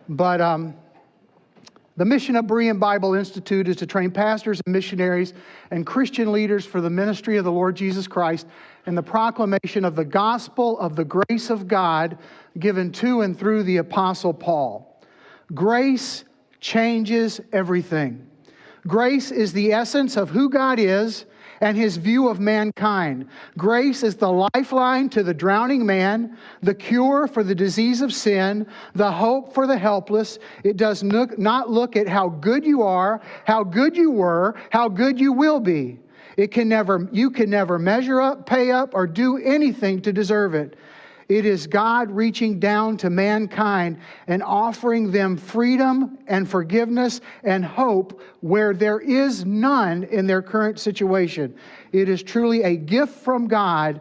But the mission of Berean Bible Institute is to train pastors and missionaries and Christian leaders for the ministry of the Lord Jesus Christ and the proclamation of the gospel of the grace of God given to and through the Apostle Paul. Grace changes everything. Grace is the essence of who God is and His view of mankind. Grace is the lifeline to the drowning man, the cure for the disease of sin, the hope for the helpless. It does not look at how good you are, how good you were, how good you will be. You can never measure up, pay up, or do anything to deserve it. It is God reaching down to mankind and offering them freedom and forgiveness and hope where there is none in their current situation. It is truly a gift from God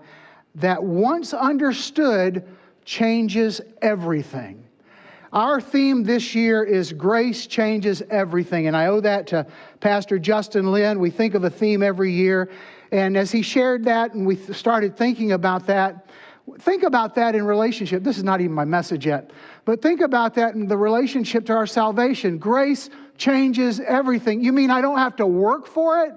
that, once understood, changes everything. Our theme this year is Grace Changes Everything, and I owe that to Pastor Justin Lynn. We think of a theme every year, and as he shared that and we started thinking about that, think about that in relationship. This is not even my message yet. But think about that in the relationship to our salvation. Grace changes everything. You mean I don't have to work for it?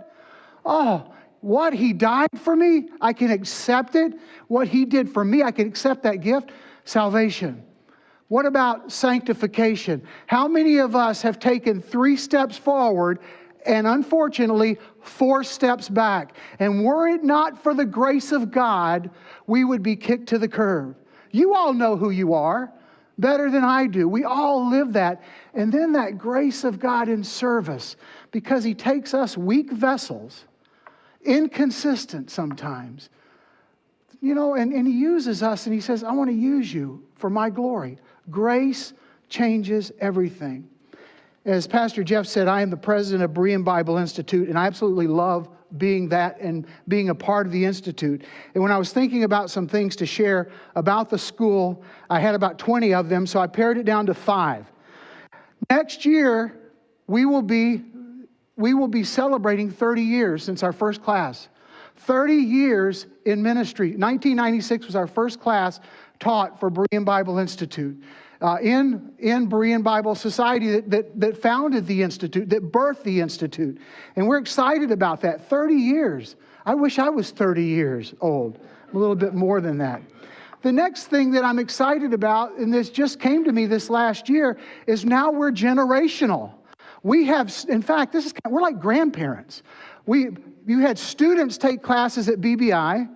Oh, what He died for me, I can accept it. What He did for me, I can accept that gift. Salvation. What about sanctification? How many of us have taken 3 steps forward and unfortunately 4 steps back? And were it not for the grace of God, we would be kicked to the curb. You all know who you are better than I do. We all live that. And then that grace of God in service, because He takes us weak vessels, inconsistent sometimes, and He uses us and He says, I want to use you for my glory. Grace changes everything. As Pastor Jeff said, I am the president of Berean Bible Institute, and I absolutely love being that and being a part of the Institute. And when I was thinking about some things to share about the school, I had about 20 of them, so I pared it down to 5. Next year, we will be celebrating 30 years since our first class. 30 years in ministry. 1996 was our first class taught for Berean Bible Institute. In Berean Bible Society that founded the Institute, that birthed the Institute. And we're excited about that. 30 years. I wish I was 30 years old. I'm a little bit more than that. The next thing that I'm excited about, and this just came to me this last year, is now we're generational. We have, in fact, we're like grandparents. You had students take classes at BBI,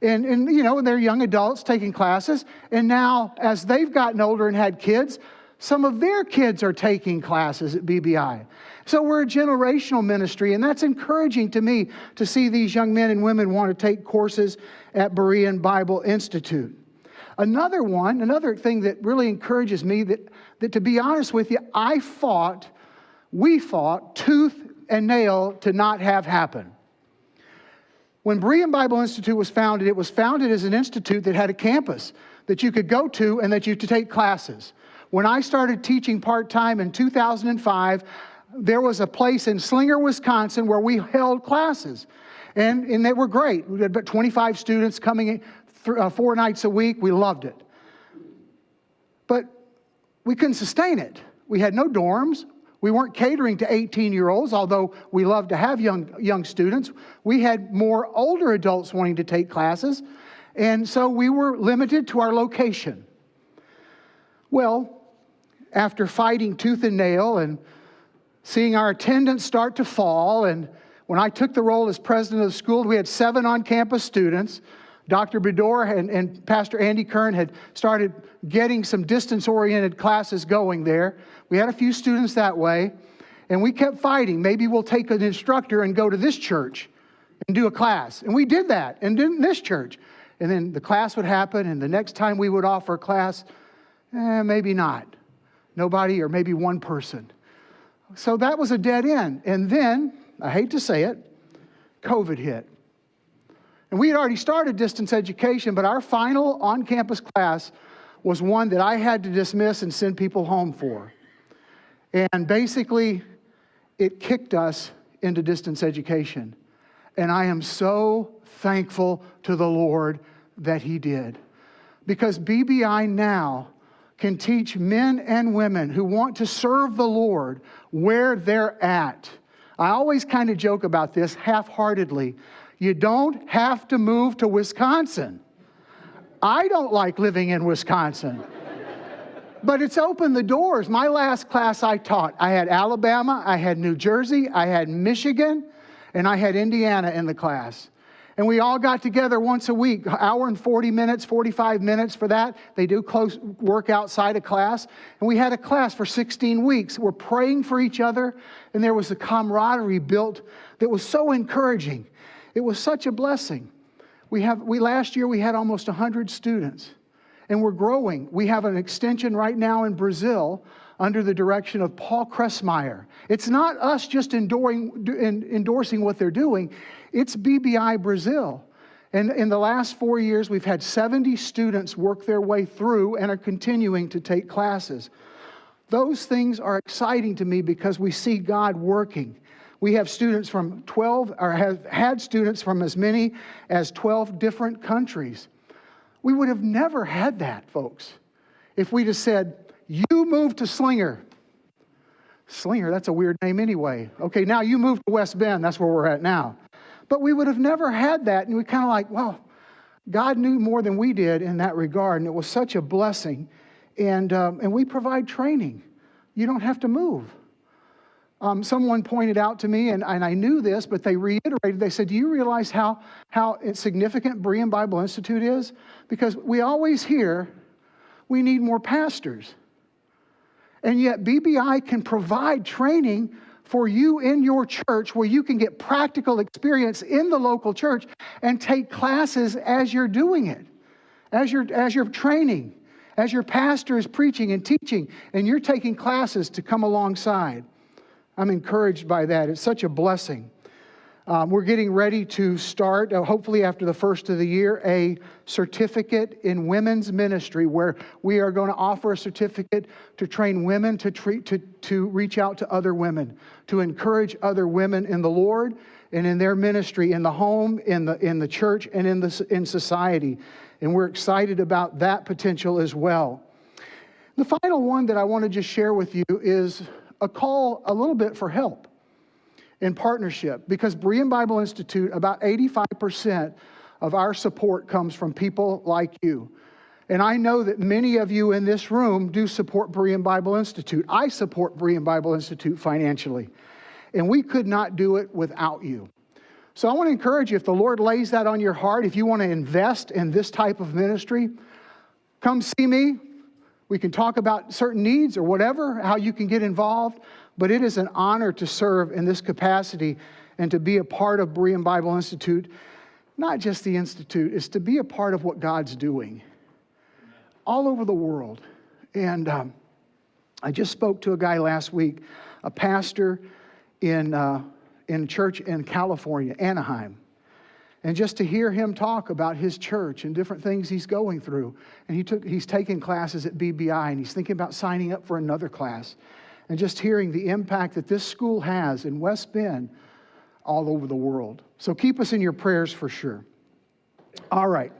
and they're young adults taking classes. And now, as they've gotten older and had kids, some of their kids are taking classes at BBI. So we're a generational ministry, and that's encouraging to me to see these young men and women want to take courses at Berean Bible Institute. Another thing that really encourages me, that to be honest with you, we fought tooth and nail to not have happen. When Berean Bible Institute was founded, it was founded as an institute that had a campus that you could go to and that you could take classes. When I started teaching part-time in 2005, there was a place in Slinger, Wisconsin where we held classes. And they were great. We had about 25 students coming in 4 nights a week. We loved it. But we couldn't sustain it. We had no dorms. We weren't catering to 18-year-olds, although we loved to have young students. We had more older adults wanting to take classes, and so we were limited to our location. Well, after fighting tooth and nail and seeing our attendance start to fall, and when I took the role as president of the school, we had 7 on-campus students. Dr. Bedore and Pastor Andy Kern had started getting some distance-oriented classes going there. We had a few students that way, and we kept fighting. Maybe we'll take an instructor and go to this church and do a class. And we did that, and in this church. And then the class would happen, and the next time we would offer a class, maybe not. Nobody, or maybe one person. So that was a dead end. And then, I hate to say it, COVID hit. And we had already started distance education, but our final on-campus class was one that I had to dismiss and send people home for. And basically, it kicked us into distance education. And I am so thankful to the Lord that He did. Because BBI now can teach men and women who want to serve the Lord where they're at. I always kind of joke about this half-heartedly. You don't have to move to Wisconsin. I don't like living in Wisconsin. But it's opened the doors. My last class I taught, I had Alabama, I had New Jersey, I had Michigan, and I had Indiana in the class. And we all got together once a week, hour and 40 minutes, 45 minutes for that. They do close work outside of class. And we had a class for 16 weeks. We're praying for each other. And there was a camaraderie built that was so encouraging. It was such a blessing. Last year we had almost 100 students. And we're growing. We have an extension right now in Brazil under the direction of Paul Kressmeyer. It's not us just endorsing what they're doing. It's BBI Brazil. And in the last 4 years, we've had 70 students work their way through and are continuing to take classes. Those things are exciting to me because we see God working. We have students from 12, or have had students from as many as 12 different countries. We would have never had that, folks, if we just said, you move to Slinger. Slinger, that's a weird name anyway. Okay, now you move to West Bend. That's where we're at now. But we would have never had that. And we kind of like, well, God knew more than we did in that regard. And it was such a blessing. And we provide training. You don't have to move. Someone pointed out to me, and I knew this, but they reiterated, they said, do you realize how significant Berean Bible Institute is? Because we always hear we need more pastors. And yet BBI can provide training for you in your church where you can get practical experience in the local church and take classes as you're doing it, as you're training, as your pastor is preaching and teaching, and you're taking classes to come alongside. I'm encouraged by that. It's such a blessing. We're getting ready to start, hopefully after the first of the year, a certificate in women's ministry where we are going to offer a certificate to train women to reach out to other women, to encourage other women in the Lord and in their ministry, in the home, in the church, and in society. And we're excited about that potential as well. The final one that I want to just share with you is a call a little bit for help in partnership, because Berean Bible Institute, about 85% of our support comes from people like you. And I know that many of you in this room do support Berean Bible Institute. I support Berean Bible Institute financially, and we could not do it without you. So I want to encourage you, if the Lord lays that on your heart, if you want to invest in this type of ministry, come see me. We can talk about certain needs or whatever, how you can get involved. But it is an honor to serve in this capacity and to be a part of Berean Bible Institute. Not just the Institute, it's to be a part of what God's doing all over the world. And I just spoke to a guy last week, a pastor in a church in California, Anaheim. And just to hear him talk about his church and different things he's going through. And he's taking classes at BBI, and he's thinking about signing up for another class. And just hearing the impact that this school has in West Bend all over the world. So keep us in your prayers for sure. All right.